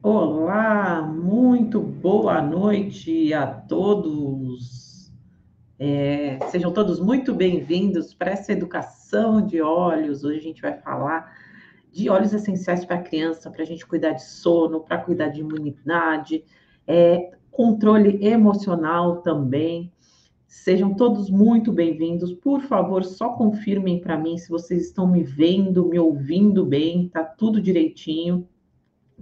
Olá, muito boa noite a todos. Sejam todos muito bem-vindos para essa educação de óleos. Hoje a gente vai falar de óleos essenciais para a criança, para a gente cuidar de sono, para cuidar de imunidade, controle emocional também. Sejam todos muito bem-vindos. Por favor, só confirmem para mim se vocês estão me vendo, me ouvindo bem, tá tudo direitinho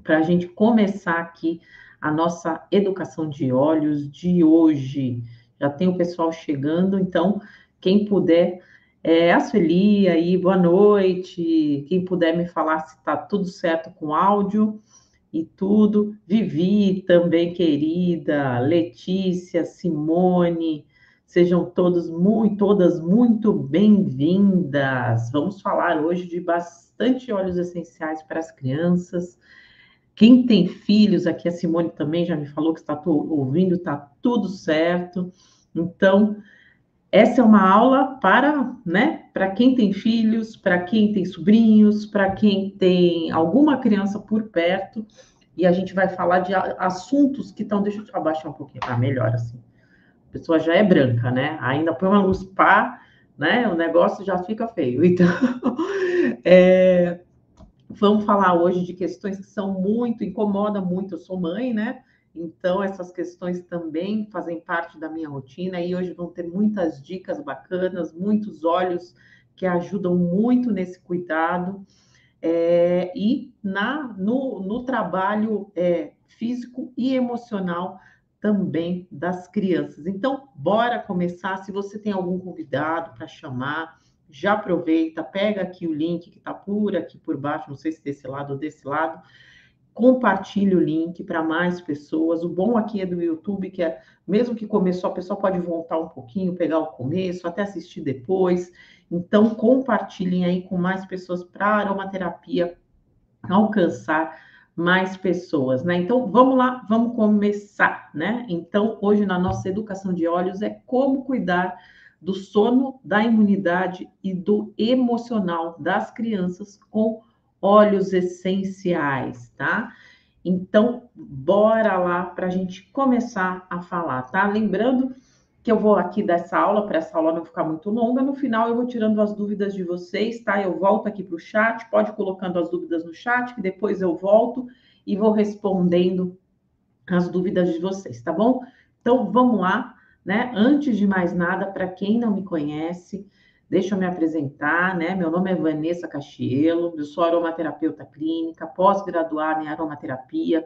para a gente começar aqui a nossa educação de óleos de hoje. Já tem o pessoal chegando, então, quem puder, a Sueli aí, boa noite. Quem puder me falar se está tudo certo com áudio e tudo. Vivi também, querida, Letícia, Simone, sejam todas muito bem-vindas. Vamos falar hoje de bastante óleos essenciais para as crianças. Quem tem filhos, aqui a Simone também já me falou que está ouvindo, está tudo certo. Então, essa é uma aula para, né, para quem tem filhos, para quem tem sobrinhos, para quem tem alguma criança por perto, e a gente vai falar de assuntos que estão. Deixa eu abaixar um pouquinho, melhor assim. A pessoa já é branca, né? Ainda põe uma luz pá, né? O negócio já fica feio. Então, é, vamos falar hoje de questões que são muito, incomoda muito. Eu sou mãe, né? Então, essas questões também fazem parte da minha rotina e hoje vão ter muitas dicas bacanas, muitos olhos que ajudam muito nesse cuidado no trabalho físico e emocional também das crianças. Então, bora começar. Se você tem algum convidado para chamar, já aproveita, pega aqui o link que está por aqui por baixo, não sei se desse lado ou desse lado, compartilhe o link para mais pessoas. O bom aqui é do YouTube, que é, mesmo que começou, a pessoa pode voltar um pouquinho, pegar o começo, até assistir depois. Então, compartilhem aí com mais pessoas para a aromaterapia alcançar mais pessoas, né? Então, vamos lá, vamos começar, né? Então, hoje na nossa educação de óleos é como cuidar do sono, da imunidade e do emocional das crianças com óleos essenciais, tá? Então, bora lá para a gente começar a falar, tá? Lembrando que eu vou aqui dessa aula, para essa aula não ficar muito longa, no final eu vou tirando as dúvidas de vocês, tá? Eu volto aqui para o chat, pode ir colocando as dúvidas no chat, que depois eu volto e vou respondendo as dúvidas de vocês, tá bom? Então, vamos lá, né? Antes de mais nada, para quem não me conhece, deixa eu me apresentar, né? Meu nome é Vanessa Cachielo, eu sou aromaterapeuta clínica, pós-graduada em aromaterapia,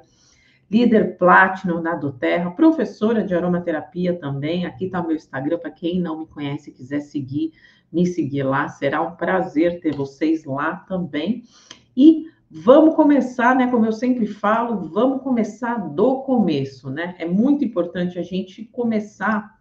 líder Platinum na doTERRA, professora de aromaterapia também. Aqui está o meu Instagram, para quem não me conhece e quiser seguir, me seguir lá. Será um prazer ter vocês lá também. E vamos começar, né? Como eu sempre falo, vamos começar do começo, né? É muito importante a gente começar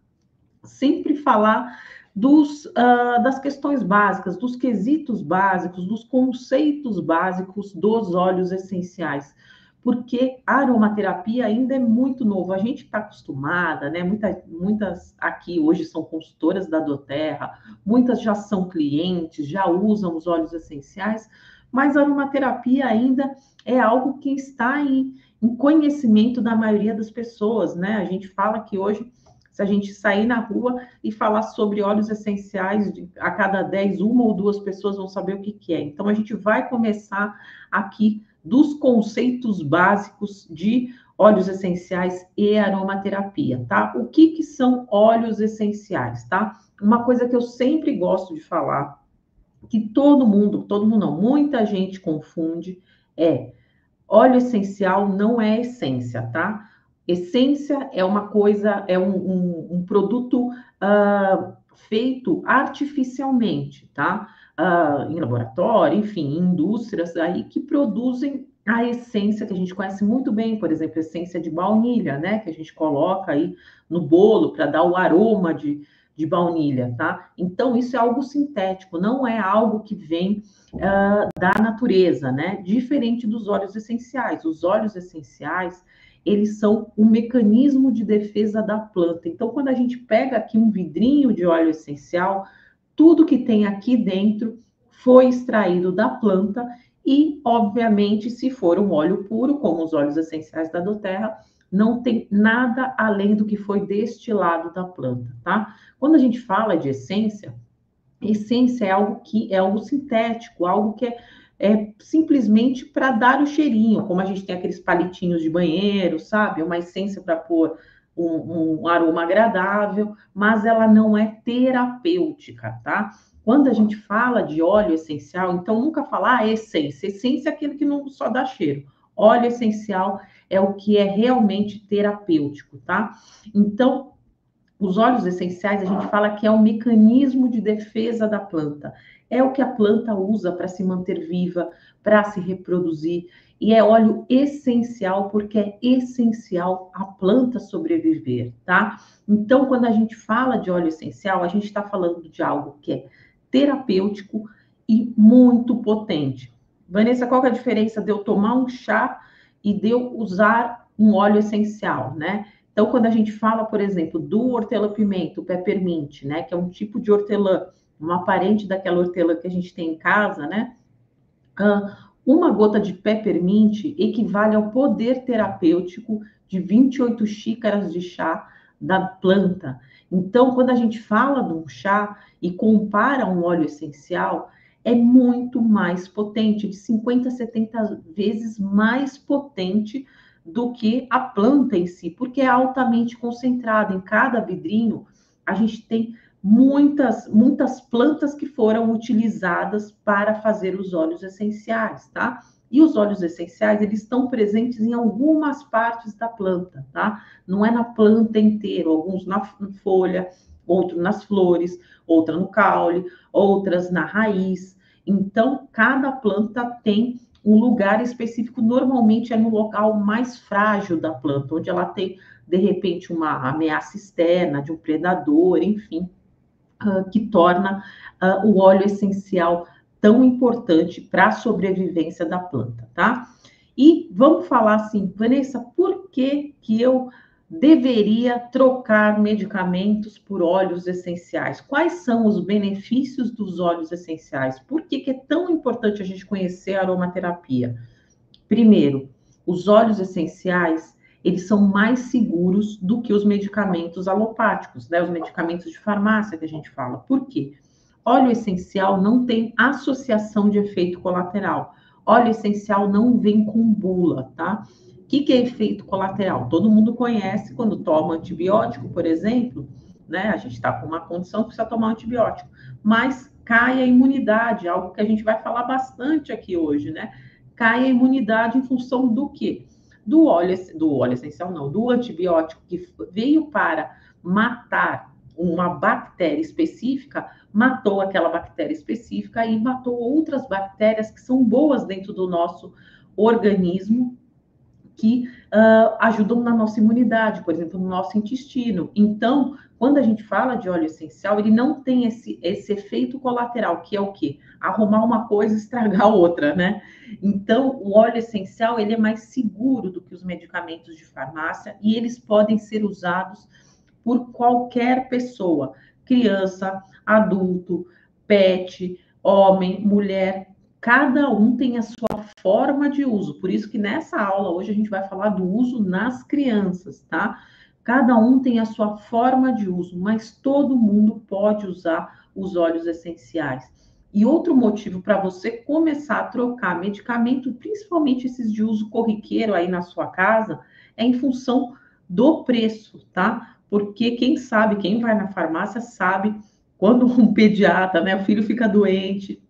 sempre falar das questões básicas, dos quesitos básicos, dos conceitos básicos dos óleos essenciais, porque a aromaterapia ainda é muito novo. A gente está acostumada, né? Muitas aqui hoje são consultoras da doTERRA, muitas já são clientes, já usam os óleos essenciais, mas a aromaterapia ainda é algo que está em conhecimento da maioria das pessoas, né? A gente fala que hoje, se a gente sair na rua e falar sobre óleos essenciais, a cada 10, uma ou duas pessoas vão saber o que, que é. Então, a gente vai começar aqui dos conceitos básicos de óleos essenciais e aromaterapia, tá? O que, que são óleos essenciais, tá? Uma coisa que eu sempre gosto de falar, que todo mundo não, muita gente confunde, é óleo essencial não é essência, tá? Essência é uma coisa, é um produto feito artificialmente, tá? Em laboratório, enfim, em indústrias aí que produzem a essência que a gente conhece muito bem, por exemplo, essência de baunilha, né? Que a gente coloca aí no bolo para dar o aroma de baunilha, tá? Então, isso é algo sintético, não é algo que vem da natureza, né? Diferente dos óleos essenciais. Os óleos essenciais, eles são um mecanismo de defesa da planta. Então, quando a gente pega aqui um vidrinho de óleo essencial, tudo que tem aqui dentro foi extraído da planta E, obviamente, se for um óleo puro, como os óleos essenciais da doTERRA, não tem nada além do que foi destilado da planta, tá? Quando a gente fala de essência, essência é algo que é algo sintético, algo que é simplesmente para dar o cheirinho, como a gente tem aqueles palitinhos de banheiro, sabe? Uma essência para pôr um aroma agradável, mas ela não é terapêutica, tá? Quando a gente fala de óleo essencial, então nunca falar essência. Essência é aquilo que não só dá cheiro. Óleo essencial é o que é realmente terapêutico, tá? Então, os óleos essenciais, a gente fala que é um mecanismo de defesa da planta. É o que a planta usa para se manter viva, para se reproduzir. E é óleo essencial porque é essencial a planta sobreviver, tá? Então, quando a gente fala de óleo essencial, a gente está falando de algo que é terapêutico e muito potente. Vanessa, qual que é a diferença de eu tomar um chá e de eu usar um óleo essencial, né? Então, quando a gente fala, por exemplo, do hortelã-pimenta, o peppermint, né, que é um tipo de hortelã, uma parente daquela hortelã que a gente tem em casa, né? Uma gota de peppermint equivale ao poder terapêutico de 28 xícaras de chá da planta. Então, quando a gente fala de um chá e compara um óleo essencial, é muito mais potente, de 50 a 70 vezes mais potente do que a planta em si, porque é altamente concentrada. Em cada vidrinho, a gente tem muitas plantas que foram utilizadas para fazer os óleos essenciais, tá? E os óleos essenciais, eles estão presentes em algumas partes da planta, tá? Não é na planta inteira, alguns na folha, outros nas flores, outra no caule, outras na raiz. Então, cada planta tem um lugar específico, normalmente é no local mais frágil da planta, onde ela tem, de repente, uma ameaça externa de um predador, enfim, que torna o óleo essencial tão importante para a sobrevivência da planta, tá? E vamos falar assim, Vanessa, por que que eu deveria trocar medicamentos por óleos essenciais? Quais são os benefícios dos óleos essenciais? Por que que é tão importante a gente conhecer a aromaterapia? Primeiro, os óleos essenciais, eles são mais seguros do que os medicamentos alopáticos, né? Os medicamentos de farmácia que a gente fala. Por quê? Óleo essencial não tem associação de efeito colateral. Óleo essencial não vem com bula, tá? O que é efeito colateral? Todo mundo conhece quando toma antibiótico, por exemplo, né? A gente está com uma condição que precisa tomar antibiótico, mas cai a imunidade, algo que a gente vai falar bastante aqui hoje, né? Cai a imunidade em função do quê? Do óleo essencial, não, do antibiótico que veio para matar uma bactéria específica, matou aquela bactéria específica e matou outras bactérias que são boas dentro do nosso organismo, que ajudam na nossa imunidade, por exemplo, no nosso intestino. Então, quando a gente fala de óleo essencial, ele não tem esse efeito colateral, que é o quê? Arrumar uma coisa e estragar outra, né? Então, o óleo essencial, ele é mais seguro do que os medicamentos de farmácia e eles podem ser usados por qualquer pessoa, criança, adulto, pet, homem, mulher, cada um tem a sua forma de uso. Por isso que nessa aula hoje a gente vai falar do uso nas crianças, tá? Cada um tem a sua forma de uso, mas todo mundo pode usar os óleos essenciais. E outro motivo para você começar a trocar medicamento, principalmente esses de uso corriqueiro aí na sua casa, é em função do preço, tá? Porque quem sabe, quem vai na farmácia sabe quando um pediatra, né, o filho fica doente,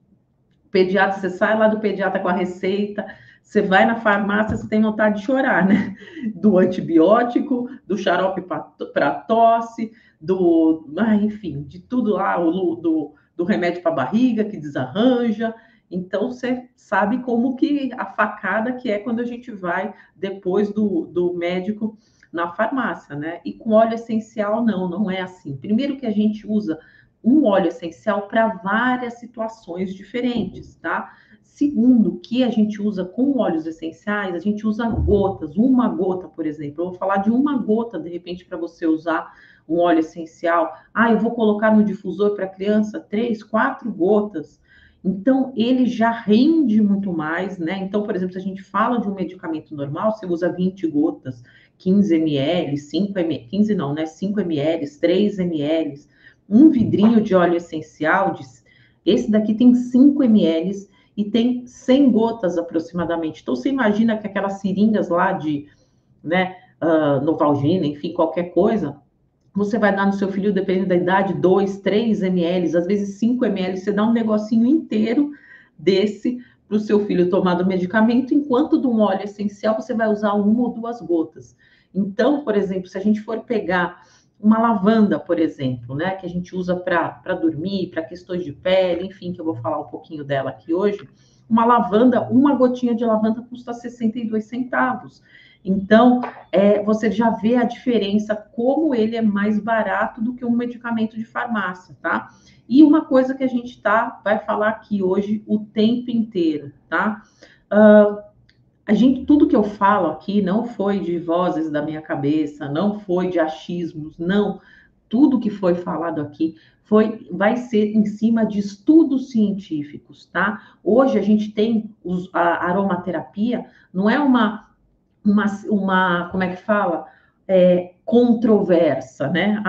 pediatra, você sai lá do pediatra com a receita, você vai na farmácia, você tem vontade de chorar, né? Do antibiótico, do xarope para tosse, enfim, de tudo lá, do remédio para barriga que desarranja. Então, você sabe como que a facada que é quando a gente vai depois do médico na farmácia, né? E com óleo essencial, não é assim. Primeiro que a gente usa um óleo essencial para várias situações diferentes, tá? Segundo, que a gente usa com óleos essenciais, a gente usa gotas, uma gota, por exemplo. Eu vou falar de uma gota, de repente, para você usar um óleo essencial. Ah, eu vou colocar no difusor para criança 3, 4 gotas. Então, ele já rende muito mais, né? Então, por exemplo, se a gente fala de um medicamento normal, você usa 20 gotas, 15 ml, 5 ml, 15 não, né? 5 ml, 3 ml, um vidrinho de óleo essencial, esse daqui tem 5 ml e tem 100 gotas aproximadamente. Então, você imagina que aquelas seringas lá de, né, Novalgina, enfim, qualquer coisa, você vai dar no seu filho, dependendo da idade, 2, 3 ml, às vezes 5 ml, você dá um negocinho inteiro desse para o seu filho tomar do medicamento, enquanto de um óleo essencial você vai usar 1 ou 2 gotas. Então, por exemplo, se a gente for pegar uma lavanda, por exemplo, né, que a gente usa para dormir, para questões de pele, enfim, que eu vou falar um pouquinho dela aqui hoje, uma lavanda, uma gotinha de lavanda custa 62 centavos. Então, você já vê a diferença, como ele é mais barato do que um medicamento de farmácia, tá? E uma coisa que a gente vai falar aqui hoje o tempo inteiro, tá? Tudo que eu falo aqui não foi de vozes da minha cabeça, não foi de achismos, não. Tudo que foi falado aqui vai ser em cima de estudos científicos, tá? Hoje a gente tem a aromaterapia, não é como é que fala? Controversa, né?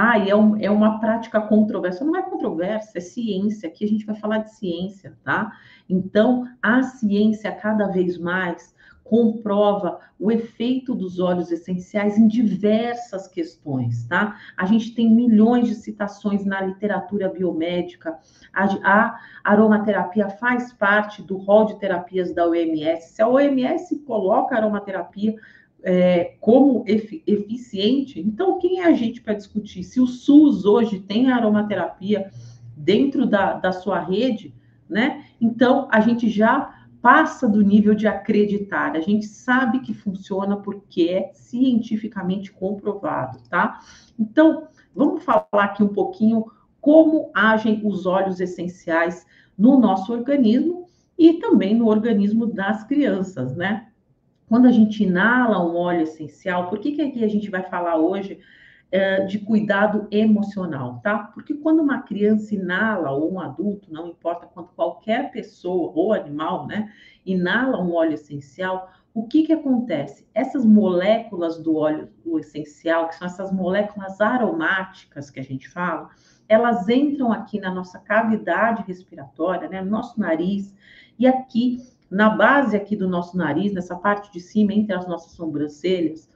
É uma prática controversa. Não é controversa, é ciência. Aqui a gente vai falar de ciência, tá? Então, a ciência cada vez mais comprova o efeito dos óleos essenciais em diversas questões, tá? A gente tem milhões de citações na literatura biomédica. A aromaterapia faz parte do rol de terapias da OMS. Se a OMS coloca a aromaterapia como eficiente, então quem é a gente para discutir? Se o SUS hoje tem a aromaterapia dentro da sua rede, né? Então a gente já passa do nível de acreditar, a gente sabe que funciona porque é cientificamente comprovado, tá? Então, vamos falar aqui um pouquinho como agem os óleos essenciais no nosso organismo e também no organismo das crianças, né? Quando a gente inala um óleo essencial, por que aqui a gente vai falar hoje de cuidado emocional, tá? Porque quando uma criança inala, ou um adulto, não importa, quando qualquer pessoa ou animal, né, inala um óleo essencial, o que acontece? Essas moléculas do óleo essencial, que são essas moléculas aromáticas que a gente fala, elas entram aqui na nossa cavidade respiratória, né, no nosso nariz, e aqui na base aqui do nosso nariz, nessa parte de cima, entre as nossas sobrancelhas,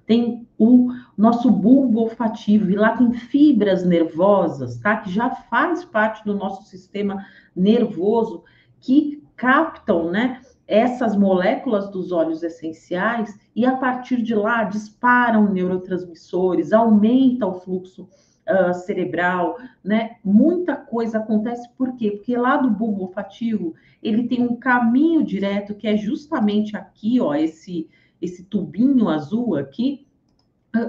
tem o nosso bulbo olfativo, e lá tem fibras nervosas, tá? Que já faz parte do nosso sistema nervoso, que captam, né? Essas moléculas dos óleos essenciais, e a partir de lá disparam neurotransmissores, aumenta o fluxo cerebral, né? Muita coisa acontece, por quê? Porque lá do bulbo olfativo, ele tem um caminho direto, que é justamente aqui, ó, esse tubinho azul aqui,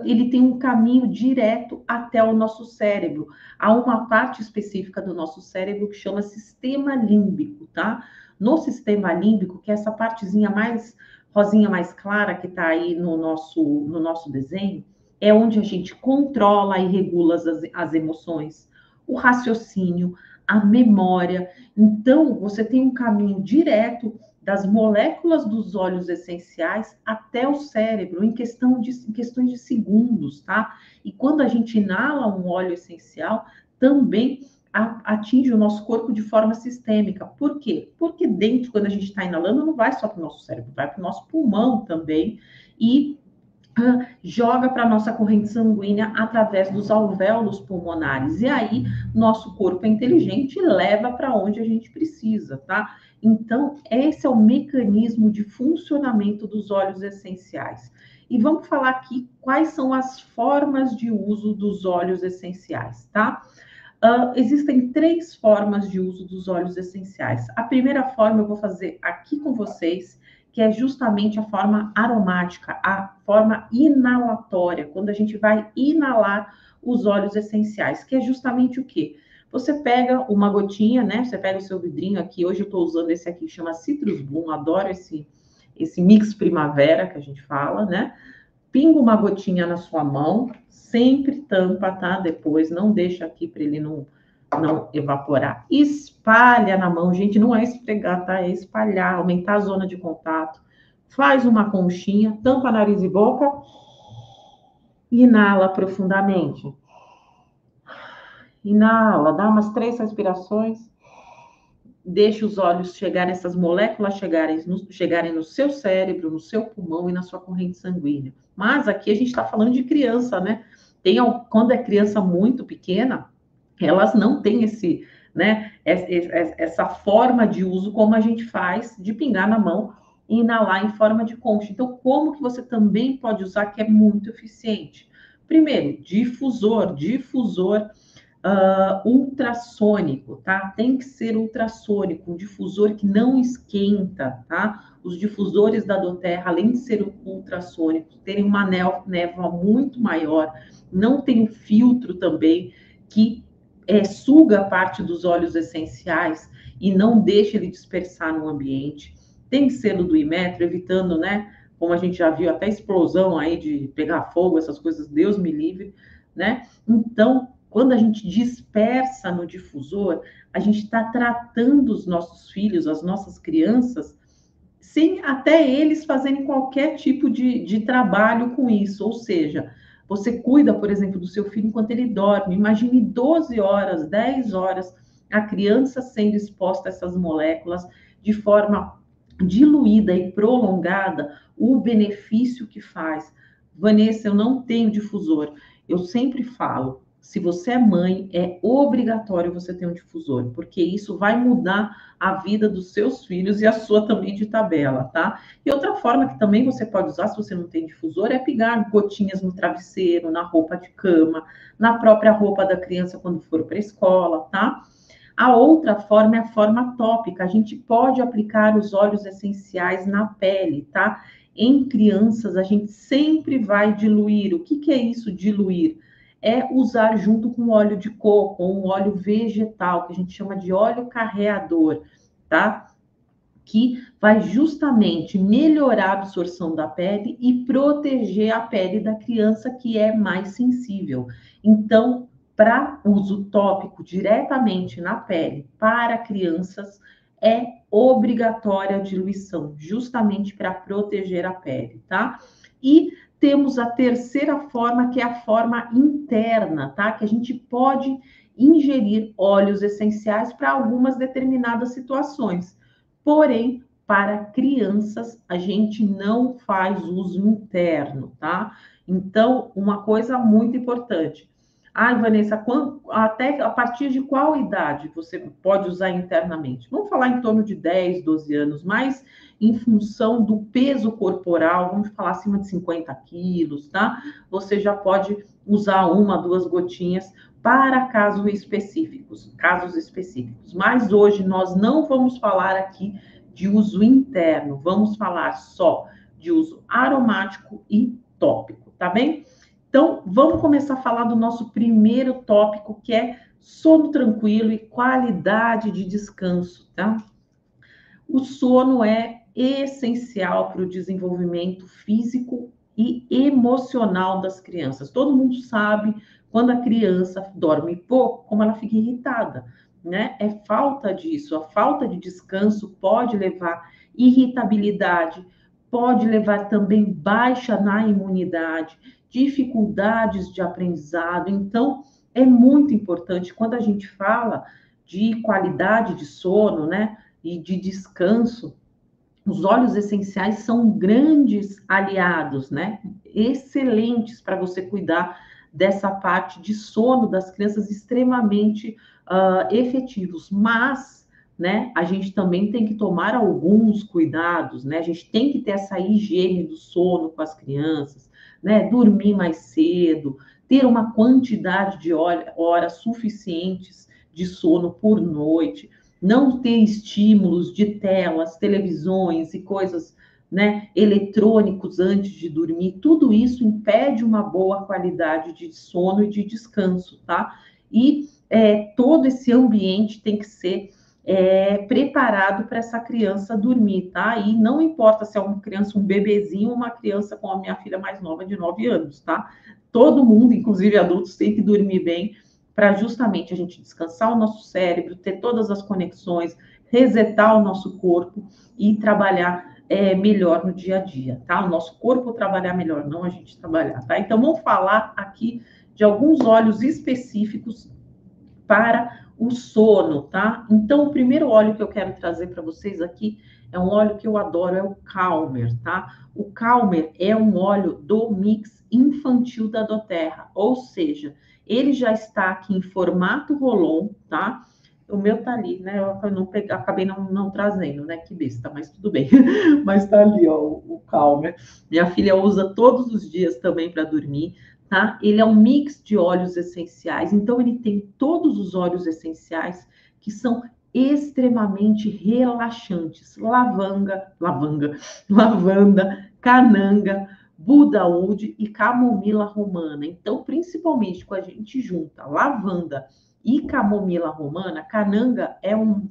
ele tem um caminho direto até o nosso cérebro. Há uma parte específica do nosso cérebro que chama sistema límbico, tá? No sistema límbico, que é essa partezinha mais rosinha, mais clara, que está aí no nosso desenho, é onde a gente controla e regula as emoções, o raciocínio, a memória. Então, você tem um caminho direto das moléculas dos óleos essenciais até o cérebro, em questões de segundos, tá? E quando a gente inala um óleo essencial, também atinge o nosso corpo de forma sistêmica. Por quê? Porque dentro, quando a gente está inalando, não vai só para o nosso cérebro, vai para o nosso pulmão também, e joga para a nossa corrente sanguínea através dos alvéolos pulmonares. E aí, nosso corpo é inteligente e leva para onde a gente precisa, tá? Então, esse é o mecanismo de funcionamento dos óleos essenciais. E vamos falar aqui quais são as formas de uso dos óleos essenciais, tá? Existem 3 formas de uso dos óleos essenciais. A primeira forma eu vou fazer aqui com vocês, que é justamente a forma aromática, a forma inalatória, quando a gente vai inalar os óleos essenciais, que é justamente o quê? Você pega uma gotinha, né? Você pega o seu vidrinho aqui, hoje eu estou usando esse aqui, chama Citrus Bloom, adoro esse mix primavera que a gente fala, né? Pinga uma gotinha na sua mão, sempre tampa, tá? Depois, não deixa aqui para ele não evaporar. Espalha na mão, gente, não é esfregar, tá? É espalhar, aumentar a zona de contato. Faz uma conchinha, tampa nariz e boca, inala profundamente. Inala, dá umas 3 respirações, deixa os olhos chegarem, essas moléculas chegarem no seu cérebro, no seu pulmão e na sua corrente sanguínea. Mas aqui a gente está falando de criança, né? Quando é criança muito pequena, elas não têm essa forma de uso como a gente faz de pingar na mão e inalar em forma de concha. Então, como que você também pode usar que é muito eficiente? Primeiro, difusor ultrassônico, tá? Tem que ser ultrassônico, um difusor que não esquenta, tá? Os difusores da Doterra, além de ser ultrassônicos, terem uma névoa muito maior, não tem um filtro também que suga parte dos óleos essenciais e não deixa ele dispersar no ambiente. Tem selo do Inmetro, evitando, né? Como a gente já viu, até explosão aí de pegar fogo, essas coisas, Deus me livre, né? Então, quando a gente dispersa no difusor, a gente está tratando os nossos filhos, as nossas crianças, sem até eles fazerem qualquer tipo de trabalho com isso. Ou seja, você cuida, por exemplo, do seu filho enquanto ele dorme. Imagine 12 horas, 10 horas, a criança sendo exposta a essas moléculas de forma diluída e prolongada, o benefício que faz. Vanessa, eu não tenho difusor. Eu sempre falo, se você é mãe, é obrigatório você ter um difusor, porque isso vai mudar a vida dos seus filhos e a sua também de tabela, tá? E outra forma que também você pode usar, se você não tem difusor, é pegar gotinhas no travesseiro, na roupa de cama, na própria roupa da criança quando for para a escola, tá? A outra forma é a forma tópica. A gente pode aplicar os óleos essenciais na pele, tá? Em crianças, a gente sempre vai diluir. O que é isso, diluir? É usar junto com óleo de coco, ou um óleo vegetal, que a gente chama de óleo carreador, tá? Que vai justamente melhorar a absorção da pele e proteger a pele da criança que é mais sensível. Então, para uso tópico diretamente na pele para crianças, é obrigatória a diluição, justamente para proteger a pele, tá? E temos a terceira forma, que é a forma interna, tá? Que a gente pode ingerir óleos essenciais para algumas determinadas situações. Porém, para crianças, a gente não faz uso interno, tá? Então, uma coisa muito importante. Ai, Vanessa, até a partir de qual idade você pode usar internamente? Vamos falar em torno de 10, 12 anos, mas em função do peso corporal, vamos falar acima de 50 quilos, tá? Você já pode usar 1, 2 gotinhas para casos específicos. Mas hoje nós não vamos falar aqui de uso interno, vamos falar só de uso aromático e tópico, tá bem? Então, vamos começar a falar do nosso primeiro tópico, que é sono tranquilo e qualidade de descanso, tá? O sono é essencial para o desenvolvimento físico e emocional das crianças. Todo mundo sabe quando a criança dorme pouco, como ela fica irritada, né? É falta disso. A falta de descanso pode levar irritabilidade, pode levar também baixa na imunidade, dificuldades de aprendizado. Então, é muito importante quando a gente fala de qualidade de sono, né? E de descanso, os óleos essenciais são grandes aliados, né? Excelentes para você cuidar dessa parte de sono das crianças, extremamente efetivos. Mas, né, a gente também tem que tomar alguns cuidados, né? A gente tem que ter essa higiene do sono com as crianças, né? Dormir mais cedo, ter uma quantidade de horas suficientes de sono por noite, não ter estímulos de telas, televisões e coisas, né, eletrônicos antes de dormir, tudo isso impede uma boa qualidade de sono e de descanso, tá? E todo esse ambiente tem que ser preparado para essa criança dormir, tá? E não importa se é uma criança, um bebezinho, ou uma criança como a minha filha mais nova de 9 anos, tá? Todo mundo, inclusive adultos, tem que dormir bem para justamente a gente descansar o nosso cérebro, ter todas as conexões, resetar o nosso corpo e trabalhar melhor no dia a dia, tá? O nosso corpo trabalhar melhor, não a gente trabalhar, tá? Então, vamos falar aqui de alguns óleos específicos para o sono, tá? Então, o primeiro óleo que eu quero trazer para vocês aqui é um óleo que eu adoro, é o Calmer, tá? O Calmer é um óleo do mix infantil da doTERRA, ou seja, ele já está aqui em formato Rolon, tá? O meu tá ali, né? Eu não peguei, acabei não trazendo, né? Que besta, mas tudo bem. Mas tá ali, ó, o Calmer. Minha filha usa todos os dias também para dormir, tá? Ele é um mix de óleos essenciais, então ele tem todos os óleos essenciais que são extremamente relaxantes. Lavanda, cananga, budaúde e camomila romana. Então, principalmente quando a gente junta lavanda e camomila romana, cananga é um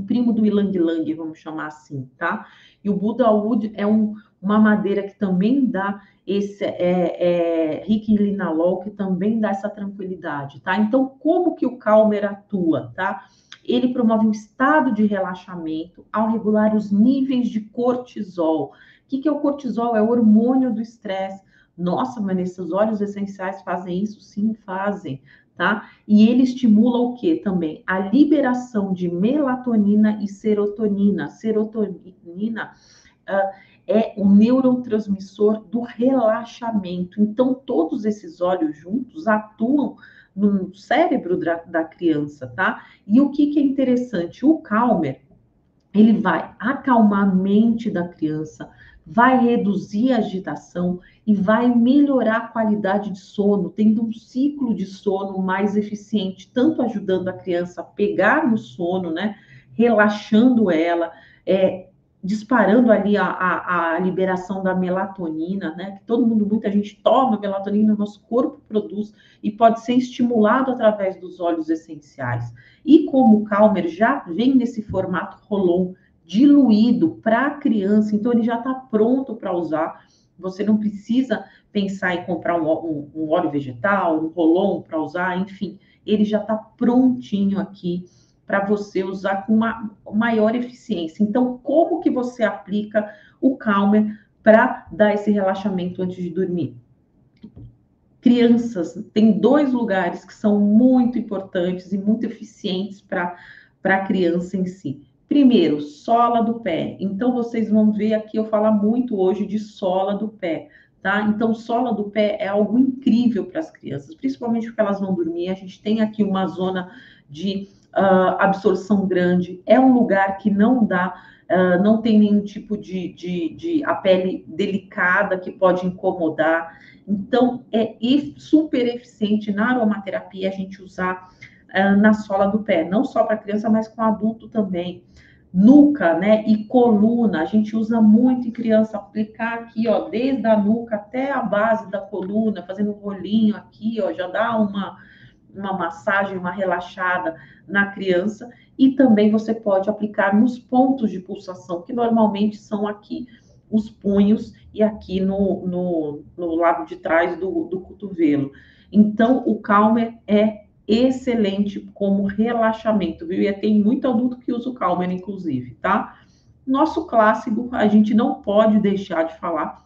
primo do ylang-ylang, vamos chamar assim, tá? E o budaúde é uma madeira que também dá esse rico em linalol, que também dá essa tranquilidade, tá? Então, como que o Calmer atua, tá? Ele promove um estado de relaxamento ao regular os níveis de cortisol. O que é o cortisol? É o hormônio do estresse. Nossa, mas esses óleos essenciais fazem isso? Sim, fazem, tá? E ele estimula o que também? A liberação de melatonina e serotonina. Serotonina é o neurotransmissor do relaxamento. Então, todos esses óleos juntos atuam no cérebro da criança, tá? E o que é interessante? O Calmer, ele vai acalmar a mente da criança, vai reduzir a agitação e vai melhorar a qualidade de sono, tendo um ciclo de sono mais eficiente, tanto ajudando a criança a pegar no sono, né? Relaxando ela, disparando ali a liberação da melatonina, né? Que todo mundo, muita gente toma melatonina, nosso corpo produz e pode ser estimulado através dos óleos essenciais. E como o Calmer já vem nesse formato Rolon diluído para a criança, então ele já está pronto para usar. Você não precisa pensar em comprar um óleo vegetal, um Rolon para usar, enfim, ele já está prontinho aqui para você usar com uma maior eficiência. Então, como que você aplica o Calmer para dar esse relaxamento antes de dormir? Crianças, tem 2 lugares que são muito importantes e muito eficientes para a criança em si. Primeiro, sola do pé. Então, vocês vão ver aqui eu falar muito hoje de sola do pé, tá? Então, sola do pé é algo incrível para as crianças, principalmente porque elas vão dormir. A gente tem aqui uma zona de absorção grande. É um lugar que não dá, não tem nenhum tipo de a pele delicada que pode incomodar. Então, é super eficiente na aromaterapia a gente usar na sola do pé, não só para criança, mas com adulto também. Nuca, né, e coluna, a gente usa muito em criança, aplicar aqui, ó, desde a nuca até a base da coluna, fazendo um rolinho aqui, ó, já dá uma massagem, uma relaxada na criança. E também você pode aplicar nos pontos de pulsação, que normalmente são aqui os punhos e aqui no lado de trás do cotovelo. Então, o Calmer é excelente como relaxamento, viu? E tem muito adulto que usa o Calmer, inclusive, tá? Nosso clássico, a gente não pode deixar de falar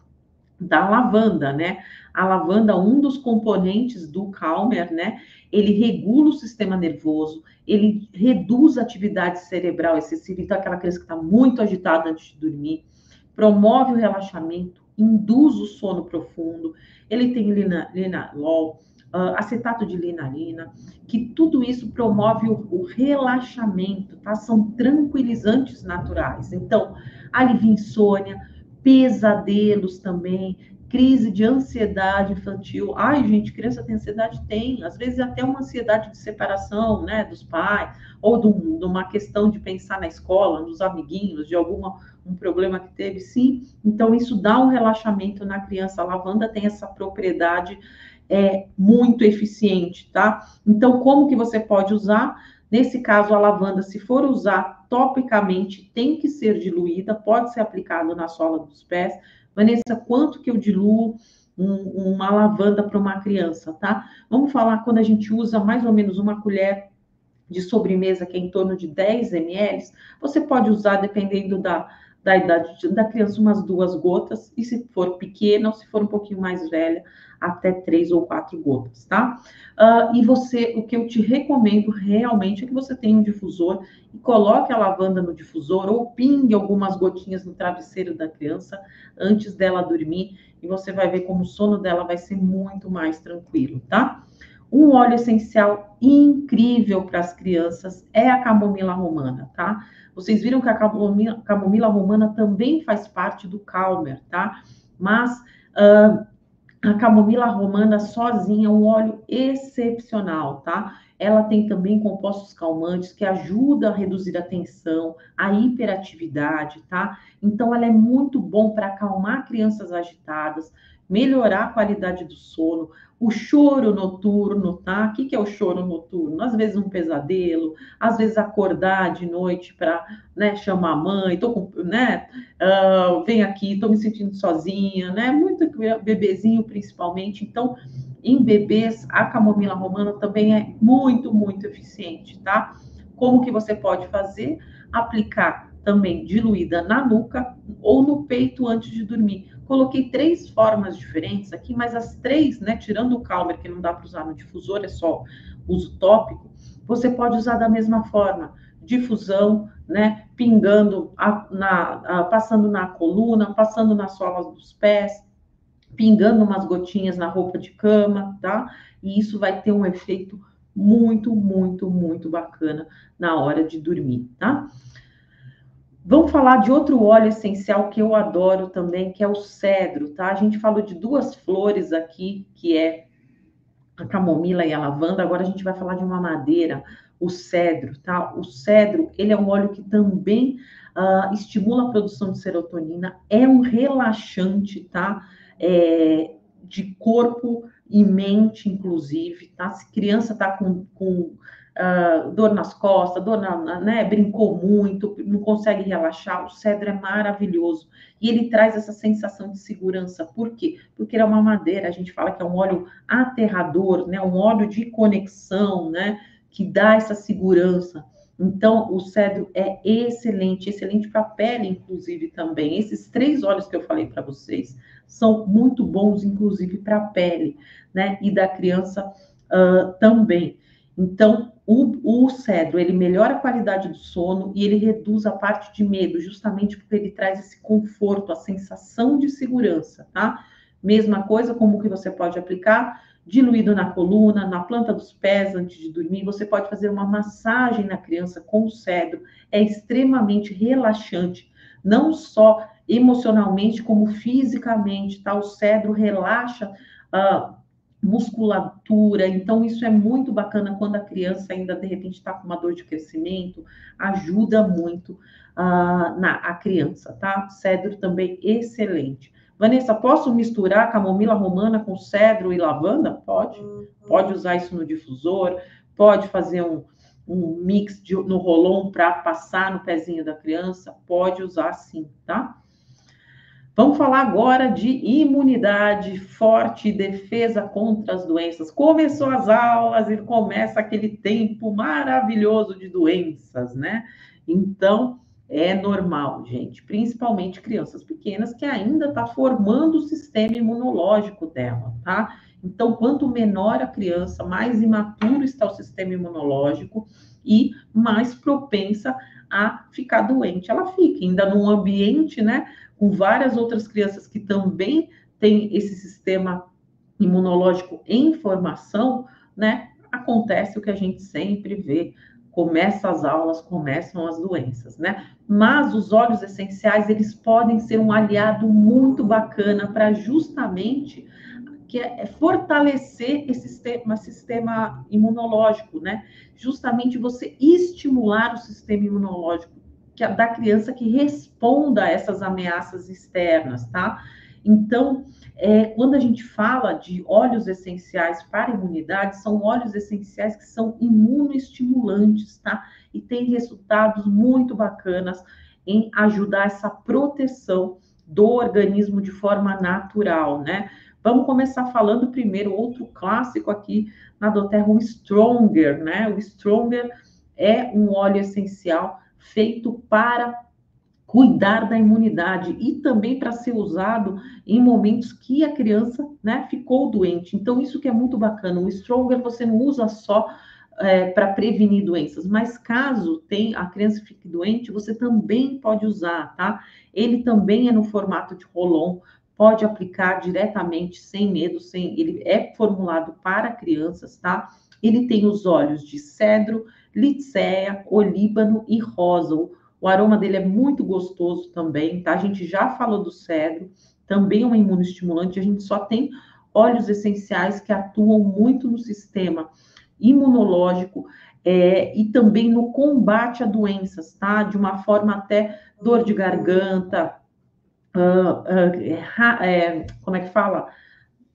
da lavanda, né? A lavanda, um dos componentes do Calmer, né? Ele regula o sistema nervoso, ele reduz a atividade cerebral excessiva, então aquela criança que está muito agitada antes de dormir, promove o relaxamento, induz o sono profundo, ele tem linalol, acetato de linarina, que tudo isso promove o relaxamento, tá? São tranquilizantes naturais. Então, alivia insônia, pesadelos também, crise de ansiedade infantil. Ai, gente, criança tem ansiedade? Tem. Às vezes até uma ansiedade de separação, né, dos pais, ou de uma questão de pensar na escola, nos amiguinhos, de um problema que teve, sim. Então, isso dá um relaxamento na criança. A lavanda tem essa propriedade muito eficiente, tá? Então, como que você pode usar? Nesse caso, a lavanda, se for usar topicamente, tem que ser diluída, pode ser aplicado na sola dos pés. Vanessa, quanto que eu diluo? uma lavanda para uma criança, tá? Vamos falar quando a gente usa mais ou menos uma colher de sobremesa, que é em torno de 10 ml, você pode usar, dependendo da idade da criança, umas 2 gotas, e se for pequena ou se for um pouquinho mais velha, até 3 ou 4 gotas, tá? E você, o que eu te recomendo realmente é que você tenha um difusor e coloque a lavanda no difusor ou pingue algumas gotinhas no travesseiro da criança antes dela dormir, e você vai ver como o sono dela vai ser muito mais tranquilo, tá? Um óleo essencial incrível para as crianças é a camomila romana, tá? Vocês viram que a camomila romana também faz parte do Calmer, tá? Mas a camomila romana sozinha é um óleo excepcional, tá? Ela tem também compostos calmantes que ajudam a reduzir a tensão, a hiperatividade, tá? Então, ela é muito bom para acalmar crianças agitadas, melhorar a qualidade do sono, o choro noturno, tá? O que é o choro noturno? Às vezes um pesadelo, às vezes acordar de noite para, né, chamar a mãe, tô com, né? Vem aqui, estou me sentindo sozinha, né? Muito bebezinho, principalmente. Então, em bebês, a camomila romana também é muito, muito eficiente, tá? Como que você pode fazer? Aplicar também diluída na nuca ou no peito antes de dormir. Coloquei 3 formas diferentes aqui, mas as 3, né? Tirando o Calmer, que não dá para usar no difusor, é só uso tópico, você pode usar da mesma forma. Difusão, né? Pingando, passando na coluna, passando nas solas dos pés, pingando umas gotinhas na roupa de cama, tá? E isso vai ter um efeito muito, muito, muito bacana na hora de dormir, tá? Vamos falar de outro óleo essencial que eu adoro também, que é o cedro, tá? A gente falou de 2 flores aqui, que é a camomila e a lavanda. Agora a gente vai falar de uma madeira, o cedro, tá? O cedro, ele é um óleo que também estimula a produção de serotonina, é um relaxante, tá? De corpo e mente, inclusive, tá? Se criança tá com dor nas costas, né, brincou muito, não consegue relaxar, o cedro é maravilhoso. E ele traz essa sensação de segurança. Por quê? Porque ele é uma madeira, a gente fala que é um óleo aterrador, né, um óleo de conexão, né, que dá essa segurança. Então, o cedro é excelente, excelente para a pele, inclusive, também. Esses 3 óleos que eu falei para vocês são muito bons, inclusive, para a pele, né, e da criança também. Então, o cedro, ele melhora a qualidade do sono e ele reduz a parte de medo, justamente porque ele traz esse conforto, a sensação de segurança, tá? Mesma coisa, como que você pode aplicar? Diluído na coluna, na planta dos pés antes de dormir. Você pode fazer uma massagem na criança com o cedro. É extremamente relaxante, não só emocionalmente, como fisicamente, tá? O cedro relaxa musculatura, então isso é muito bacana quando a criança ainda de repente está com uma dor de crescimento, ajuda muito a criança, tá? Cedro também excelente. Vanessa, posso misturar camomila romana com cedro e lavanda? Pode. Pode usar isso no difusor, pode fazer um mix no rolon para passar no pezinho da criança, pode usar sim, tá? Vamos falar agora de imunidade forte e defesa contra as doenças. Começou as aulas e começa aquele tempo maravilhoso de doenças, né? Então, é normal, gente, principalmente crianças pequenas que ainda está formando o sistema imunológico dela, tá? Então, quanto menor a criança, mais imaturo está o sistema imunológico e mais propensa a ficar doente. Ela fica ainda num ambiente, né, com várias outras crianças que também têm esse sistema imunológico em formação, né? Acontece o que a gente sempre vê. Começa as aulas, começam as doenças, né? Mas os óleos essenciais, eles podem ser um aliado muito bacana para justamente fortalecer esse sistema imunológico, né? Justamente você estimular o sistema imunológico da criança que responda a essas ameaças externas, tá? Então, quando a gente fala de óleos essenciais para a imunidade, são óleos essenciais que são imunoestimulantes, tá? E têm resultados muito bacanas em ajudar essa proteção do organismo de forma natural, né? Vamos começar falando primeiro, outro clássico aqui na doTERRA, o Stronger, né? O Stronger é um óleo essencial feito para cuidar da imunidade e também para ser usado em momentos que a criança, né, ficou doente. Então, isso que é muito bacana. O Stronger você não usa só para prevenir doenças, mas caso a criança fique doente, você também pode usar, tá? Ele também é no formato de roll-on, pode aplicar diretamente, sem medo, ele é formulado para crianças, tá? Ele tem os óleos de cedro, licéia, olíbano e rosa. O aroma dele é muito gostoso também, tá? A gente já falou do cedro, também é um imunoestimulante, a gente só tem óleos essenciais que atuam muito no sistema imunológico e também no combate a doenças, tá? De uma forma até dor de garganta, como é que fala?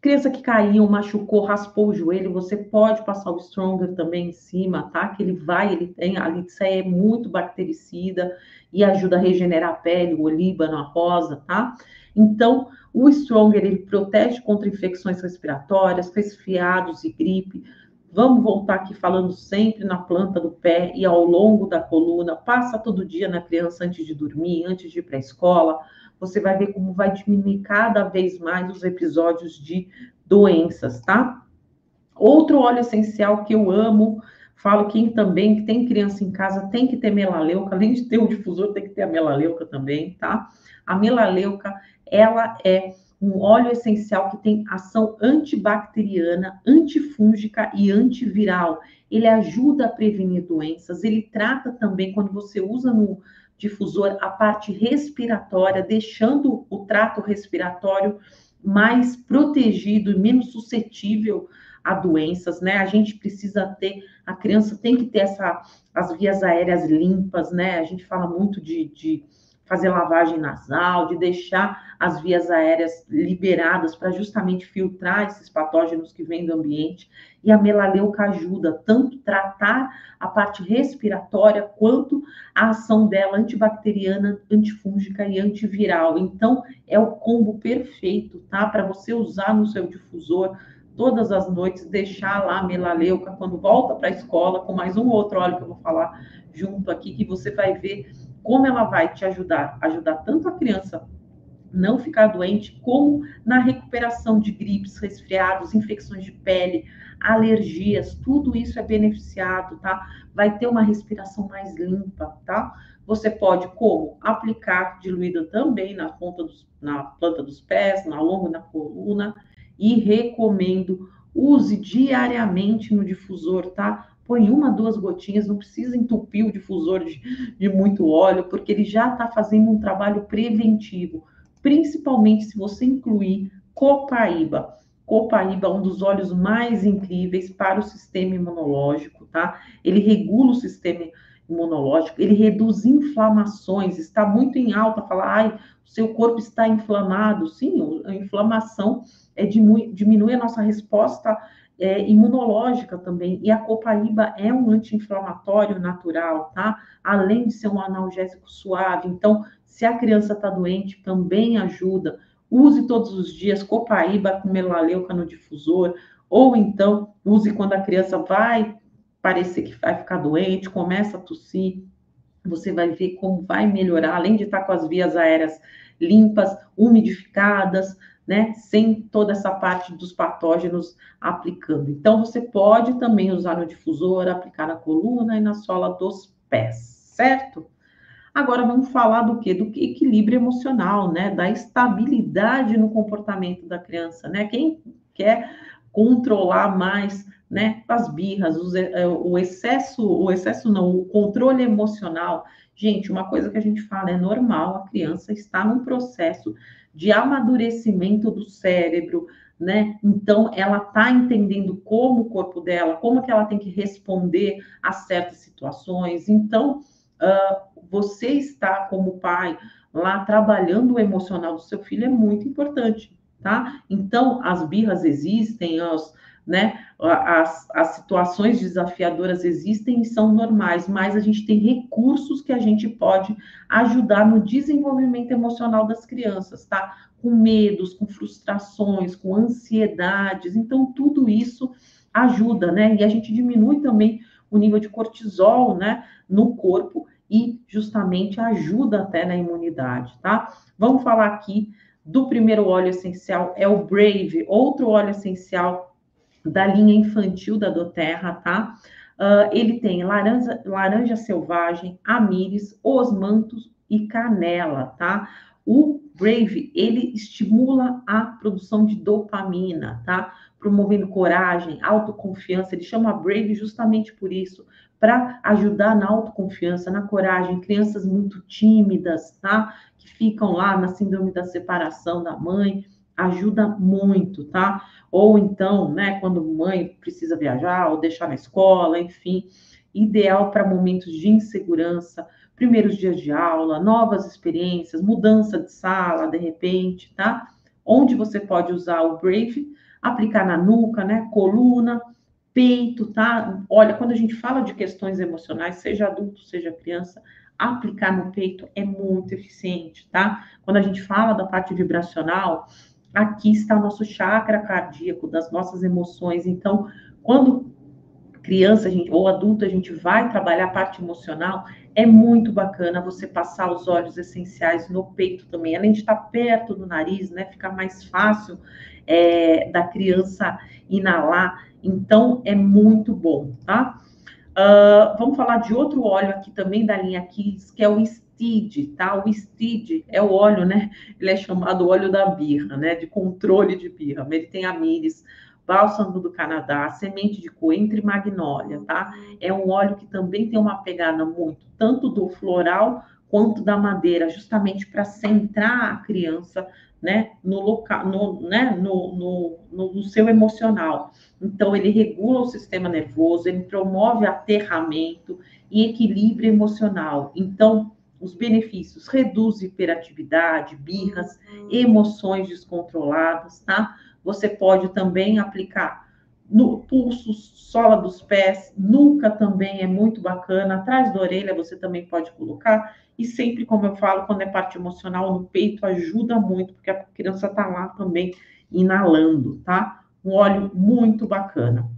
Criança que caiu, machucou, raspou o joelho, você pode passar o Stronger também em cima, tá? Que ele tem, a Licéia é muito bactericida e ajuda a regenerar a pele, o olíbano, a rosa, tá? Então, o Stronger, ele protege contra infecções respiratórias, resfriados e gripe. Vamos voltar aqui falando sempre na planta do pé e ao longo da coluna. Passa todo dia na criança antes de dormir, antes de ir para a escola. Você vai ver como vai diminuir cada vez mais os episódios de doenças, tá? Outro óleo essencial que eu amo, falo que também que tem criança em casa tem que ter melaleuca, além de ter o difusor, tem que ter a melaleuca também, tá? A melaleuca, ela é um óleo essencial que tem ação antibacteriana, antifúngica e antiviral. Ele ajuda a prevenir doenças, ele trata também, quando você usa no difusor, a parte respiratória, deixando o trato respiratório mais protegido e menos suscetível a doenças, né? A gente precisa ter, a criança tem que ter as vias aéreas limpas, né? A gente fala muito de fazer lavagem nasal, de deixar as vias aéreas liberadas para justamente filtrar esses patógenos que vêm do ambiente. E a melaleuca ajuda tanto tratar a parte respiratória quanto a ação dela antibacteriana, antifúngica e antiviral. Então, é o combo perfeito, tá? Para você usar no seu difusor todas as noites, deixar lá a melaleuca quando volta para a escola, com mais um ou outro óleo que eu vou falar junto aqui, que você vai ver como ela vai te ajudar tanto a criança não ficar doente, como na recuperação de gripes, resfriados, infecções de pele, alergias, tudo isso é beneficiado, tá? Vai ter uma respiração mais limpa, tá? Você pode, como? Aplicar diluído também na planta dos pés, ao longo da coluna, e recomendo, use diariamente no difusor, tá? Põe 1, 2 gotinhas, não precisa entupir o difusor de muito óleo, porque ele já está fazendo um trabalho preventivo, principalmente se você incluir copaíba. Copaíba é um dos óleos mais incríveis para o sistema imunológico, tá? Ele regula o sistema imunológico, ele reduz inflamações, está muito em alta falar, ai, o seu corpo está inflamado. Sim, a inflamação diminui a nossa resposta imunológica também, e a copaíba é um anti-inflamatório natural, tá? Além de ser um analgésico suave, então, se a criança está doente, também ajuda. Use todos os dias copaíba com melaleuca no difusor, ou então use quando a criança vai parecer que vai ficar doente, começa a tossir, você vai ver como vai melhorar, além de estar com as vias aéreas limpas, umidificadas, né, sem toda essa parte dos patógenos aplicando. Então, você pode também usar no difusor, aplicar na coluna e na sola dos pés, certo? Agora vamos falar do quê? Do equilíbrio emocional, né? Da estabilidade no comportamento da criança, né? Quem quer controlar mais, né? As birras, o excesso não, o controle emocional. Gente, uma coisa que a gente fala é normal, a criança está num processo de amadurecimento do cérebro, né? Então, ela está entendendo como o corpo dela, como que ela tem que responder a certas situações. Então, você estar como pai lá trabalhando o emocional do seu filho é muito importante, tá? Então, as birras existem, né? As situações desafiadoras existem e são normais, mas a gente tem recursos que a gente pode ajudar no desenvolvimento emocional das crianças, tá? Com medos, com frustrações, com ansiedades. Então, tudo isso ajuda, né? E a gente diminui também o nível de cortisol, né, no corpo e justamente ajuda até na imunidade, tá? Vamos falar aqui do primeiro óleo essencial, é o Brave, outro óleo essencial da linha infantil da doTERRA, tá? Ele tem laranja selvagem, amíris, osmantos e canela, tá? O Brave, ele estimula a produção de dopamina, tá? Promovendo coragem, autoconfiança. Ele chama Brave justamente por isso, para ajudar na autoconfiança, na coragem. Crianças muito tímidas, tá? Que ficam lá na síndrome da separação da mãe, ajuda muito, tá? Ou então, né, quando mãe precisa viajar ou deixar na escola, enfim, ideal para momentos de insegurança, primeiros dias de aula, novas experiências, mudança de sala, de repente, tá? Onde você pode usar o Brave, aplicar na nuca, né, coluna, peito, tá? Olha, quando a gente fala de questões emocionais, seja adulto, seja criança, aplicar no peito é muito eficiente, tá? Quando a gente fala da parte vibracional, aqui está o nosso chakra cardíaco, das nossas emoções. Então, quando criança ou adulto a gente vai trabalhar a parte emocional, é muito bacana você passar os óleos essenciais no peito também, além de estar perto do nariz, né? Fica mais fácil da criança inalar. Então, é muito bom, tá? Vamos falar de outro óleo aqui também da linha Kids, que é o Steed, tá? O Steed é o óleo, né? Ele é chamado óleo da birra, né? De controle de birra. Ele tem amíris, bálsamo do Canadá, semente de coentro e magnólia, tá? É um óleo que também tem uma pegada muito, tanto do floral quanto da madeira, justamente para centrar a criança, né? No local, no seu emocional. Então, ele regula o sistema nervoso, ele promove aterramento e equilíbrio emocional. Então, os benefícios: reduz hiperatividade, birras, emoções descontroladas, tá? Você pode também aplicar no pulso, sola dos pés, nuca também é muito bacana, atrás da orelha você também pode colocar, e sempre, como eu falo, quando é parte emocional, no peito ajuda muito, porque a criança tá lá também inalando, tá? Um óleo muito bacana.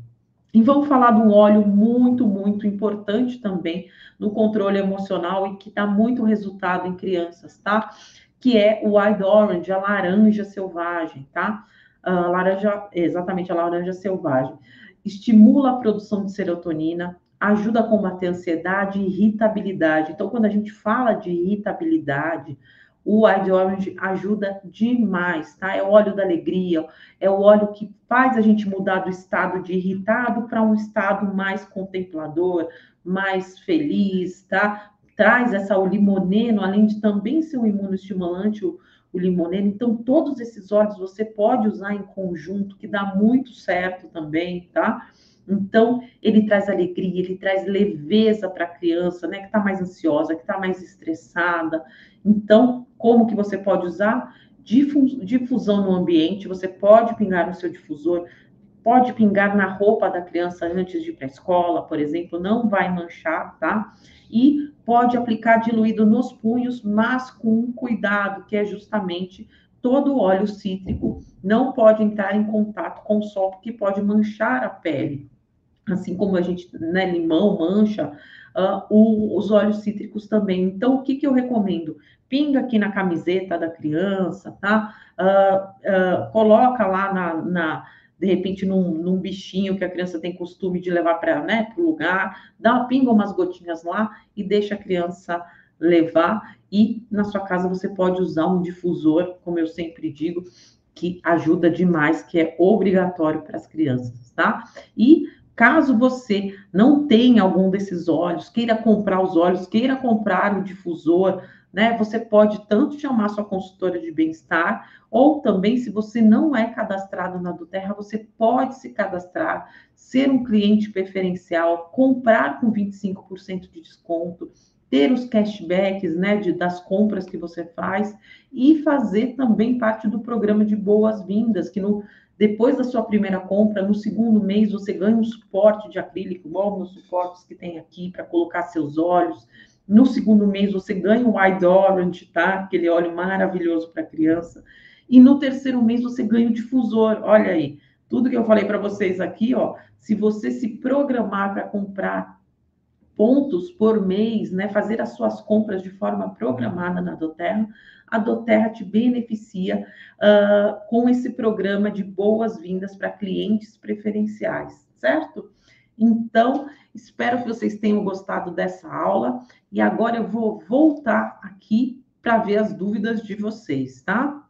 E vamos falar de um óleo muito, muito importante também no controle emocional e que dá muito resultado em crianças, tá? Que é o Wild Orange, a laranja selvagem, tá? Exatamente, a laranja selvagem. Estimula a produção de serotonina, ajuda a combater ansiedade e irritabilidade. Então, quando a gente fala de irritabilidade, o Wild Orange ajuda demais, tá? É o óleo da alegria, é o óleo que faz a gente mudar do estado de irritado para um estado mais contemplador, mais feliz, tá? Traz o limoneno, além de também ser um imunoestimulante, o limoneno. Então, todos esses óleos você pode usar em conjunto, que dá muito certo também, tá? Então, ele traz alegria, ele traz leveza para a criança, né, que está mais ansiosa, que está mais estressada. Então, como que você pode usar? Difusão no ambiente, você pode pingar no seu difusor, pode pingar na roupa da criança antes de ir para a escola, por exemplo, não vai manchar, tá? E pode aplicar diluído nos punhos, mas com cuidado, que é justamente todo óleo cítrico não pode entrar em contato com o sol, porque pode manchar a pele. Assim como a gente, né, limão mancha, os óleos cítricos também. Então, o que, que eu recomendo? Pinga aqui na camiseta da criança, tá? Coloca lá de repente, num bichinho que a criança tem costume de levar para, né, o lugar, pinga umas gotinhas lá e deixa a criança levar. E na sua casa você pode usar um difusor, como eu sempre digo, que ajuda demais, que é obrigatório para as crianças, tá? E caso você não tenha algum desses óleos, queira comprar os óleos, queira comprar o difusor, né? Você pode tanto chamar sua consultora de bem-estar, ou também, se você não é cadastrado na doTERRA, você pode se cadastrar, ser um cliente preferencial, comprar com 25% de desconto, ter os cashbacks, né, das compras que você faz e fazer também parte do programa de boas-vindas, que Depois da sua primeira compra, no segundo mês, você ganha um suporte de acrílico, igual meus suportes que tem aqui para colocar seus olhos. No segundo mês, você ganha o Eye Orange, tá? Aquele óleo maravilhoso para criança. E no terceiro mês, você ganha o difusor. Olha aí, tudo que eu falei para vocês aqui, ó. Se você se programar para comprar pontos por mês, né, fazer as suas compras de forma programada na doTERRA, a doTERRA te beneficia com esse programa de boas-vindas para clientes preferenciais, certo? Então, espero que vocês tenham gostado dessa aula e agora eu vou voltar aqui para ver as dúvidas de vocês, tá?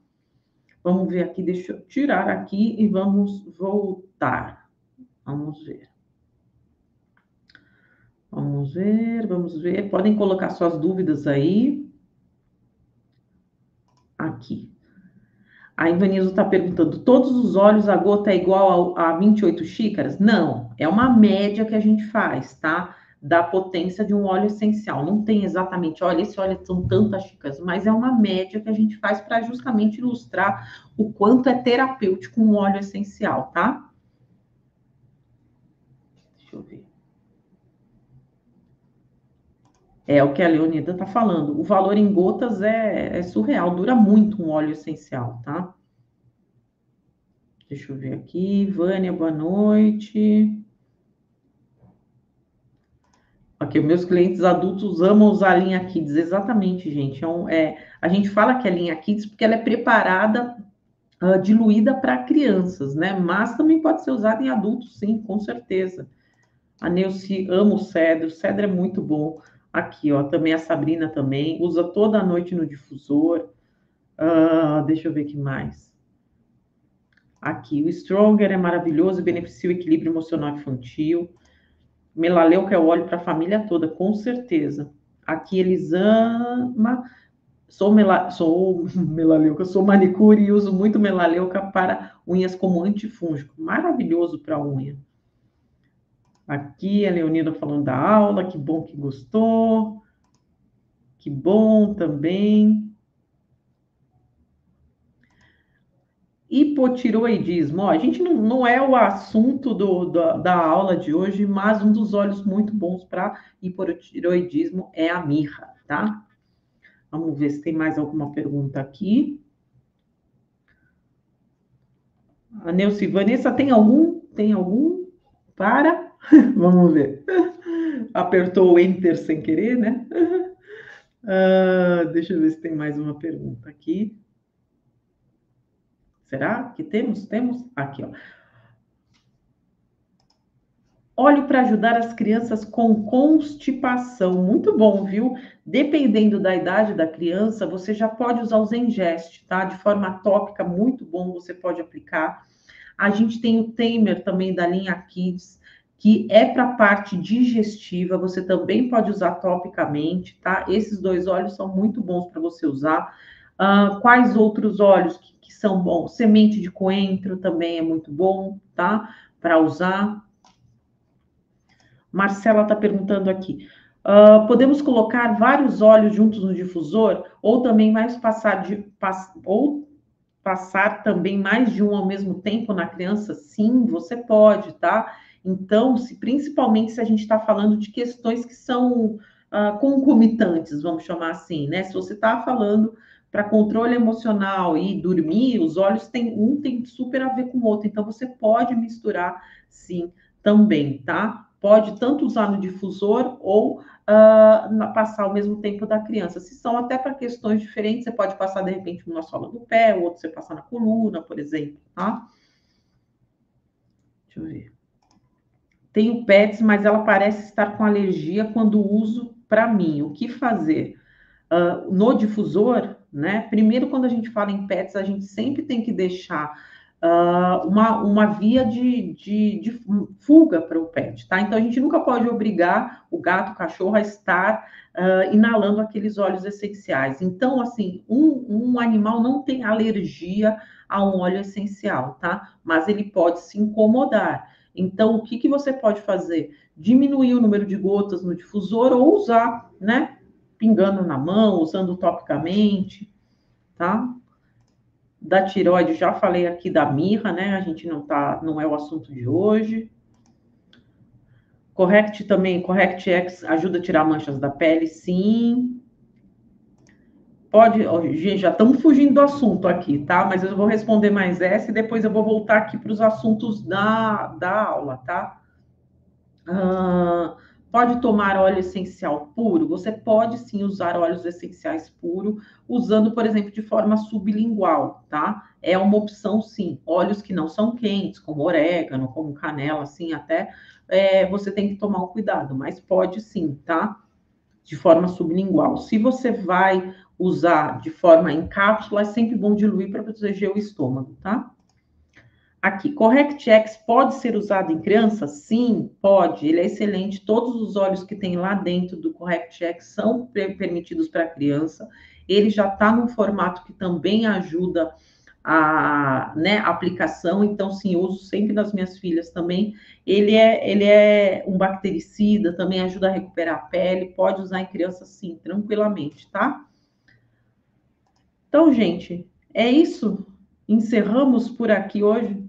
Vamos ver aqui, deixa eu tirar aqui e vamos voltar. Vamos ver. Vamos ver, vamos ver. Podem colocar suas dúvidas aí. Aqui. A Ivaniso está perguntando: todos os óleos a gota é igual a 28 xícaras? Não, é uma média que a gente faz, tá? Da potência de um óleo essencial. Não tem exatamente, olha, esse óleo são tantas xícaras, mas é uma média que a gente faz para justamente ilustrar o quanto é terapêutico um óleo essencial, tá? Deixa eu ver. É o que a Leonida está falando. O valor em gotas é surreal, dura muito um óleo essencial, tá? Deixa eu ver aqui. Vânia, boa noite. Aqui, meus clientes adultos amam usar a linha Kids. Exatamente, gente. A gente fala que é a linha Kids porque ela é preparada, diluída para crianças, né? Mas também pode ser usada em adultos, sim, com certeza. A Neuci ama o cedro. O cedro é muito bom. Aqui, ó, também a Sabrina também. Usa toda a noite no difusor. Deixa eu ver o que mais. Aqui, o Stronger é maravilhoso e beneficia o equilíbrio emocional infantil. Melaleuca é o óleo para a família toda, com certeza. Aqui, Elisama. Sou melaleuca, sou manicure e uso muito melaleuca para unhas como antifúngico. Maravilhoso para unha. Aqui, a Leonida falando da aula. Que bom que gostou. Que bom também. Hipotiroidismo. Ó, a gente não é o assunto da aula de hoje, mas um dos óleos muito bons para hipotiroidismo é a mirra, tá? Vamos ver se tem mais alguma pergunta aqui. A Neuci, Vanessa, tem algum? Tem algum? Para? Vamos ver. Apertou o Enter sem querer, né? Deixa eu ver se tem mais uma pergunta aqui. Será que temos? Temos? Aqui, ó. Óleo para ajudar as crianças com constipação. Muito bom, viu? Dependendo da idade da criança, você já pode usar o Zengest, tá? De forma tópica, muito bom, você pode aplicar. A gente tem o Temer também da linha Kids, que é para a parte digestiva, você também pode usar topicamente, tá? Esses dois óleos são muito bons para você usar. Quais outros óleos que são bons? Semente de coentro também é muito bom, tá? Para usar. Marcela está perguntando aqui. Podemos colocar vários óleos juntos no difusor? Ou também passar também mais de um ao mesmo tempo na criança? Sim, você pode, tá? Então, principalmente se a gente está falando de questões que são concomitantes, vamos chamar assim, né? Se você está falando para controle emocional e dormir, os óleos tem super a ver com o outro, então você pode misturar, sim, também, tá? Pode tanto usar no difusor ou passar ao mesmo tempo da criança. Se são até para questões diferentes, você pode passar, de repente, uma sola do pé, o outro você passa na coluna, por exemplo, tá? Deixa eu ver. Tenho pets, mas ela parece estar com alergia quando uso para mim. O que fazer? No difusor, né? Primeiro, quando a gente fala em pets, a gente sempre tem que deixar uma via de fuga para o pet, tá? Então, a gente nunca pode obrigar o gato, o cachorro a estar inalando aqueles óleos essenciais. Então, assim, um animal não tem alergia a um óleo essencial, tá? Mas ele pode se incomodar. Então, o que você pode fazer? Diminuir o número de gotas no difusor ou usar, né? Pingando na mão, usando topicamente, tá? Da tireoide, já falei aqui da mirra, né? A gente não é o assunto de hoje. Correct também, Correct X ajuda a tirar manchas da pele, sim. Pode, gente, já estamos fugindo do assunto aqui, tá? Mas eu vou responder mais essa e depois eu vou voltar aqui para os assuntos da aula, tá? Pode tomar óleo essencial puro? Você pode sim usar óleos essenciais puros, usando, por exemplo, de forma sublingual, tá? É uma opção sim. Óleos que não são quentes, como orégano, como canela, assim, até você tem que tomar um cuidado, mas pode sim, tá? De forma sublingual. Se você vai usar de forma em cápsula, é sempre bom diluir para proteger o estômago, tá? Aqui, CorrectX pode ser usado em criança? Sim, pode. Ele é excelente. Todos os óleos que tem lá dentro do CorrectX são permitidos para criança. Ele já está num formato que também ajuda a, né, aplicação. Então, sim, eu uso sempre nas minhas filhas também. Ele é um bactericida, também ajuda a recuperar a pele. Pode usar em criança, sim, tranquilamente, tá? Então, gente, é isso. Encerramos por aqui hoje.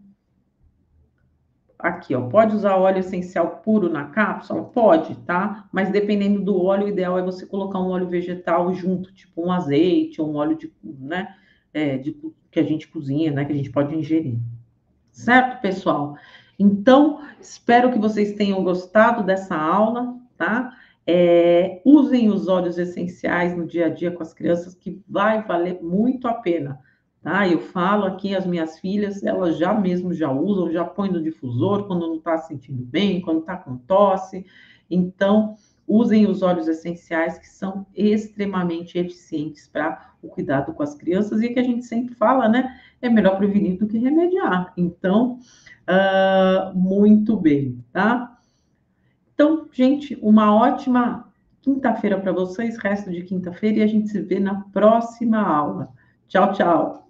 Aqui, ó, pode usar óleo essencial puro na cápsula? Pode, tá? Mas dependendo do óleo, o ideal é você colocar um óleo vegetal junto, tipo um azeite, ou um óleo de, né, que a gente cozinha, né, que a gente pode ingerir. Certo, pessoal? Então, espero que vocês tenham gostado dessa aula, tá? Usem os óleos essenciais no dia a dia com as crianças, que vai valer muito a pena, tá? Eu falo aqui, as minhas filhas, elas já usam, já põem no difusor quando não está se sentindo bem, quando está com tosse. Então, usem os óleos essenciais, que são extremamente eficientes para o cuidado com as crianças, e que a gente sempre fala, né? É melhor prevenir do que remediar. Então, muito bem, tá? Então, gente, uma ótima quinta-feira para vocês, resto de quinta-feira, e a gente se vê na próxima aula. Tchau, tchau.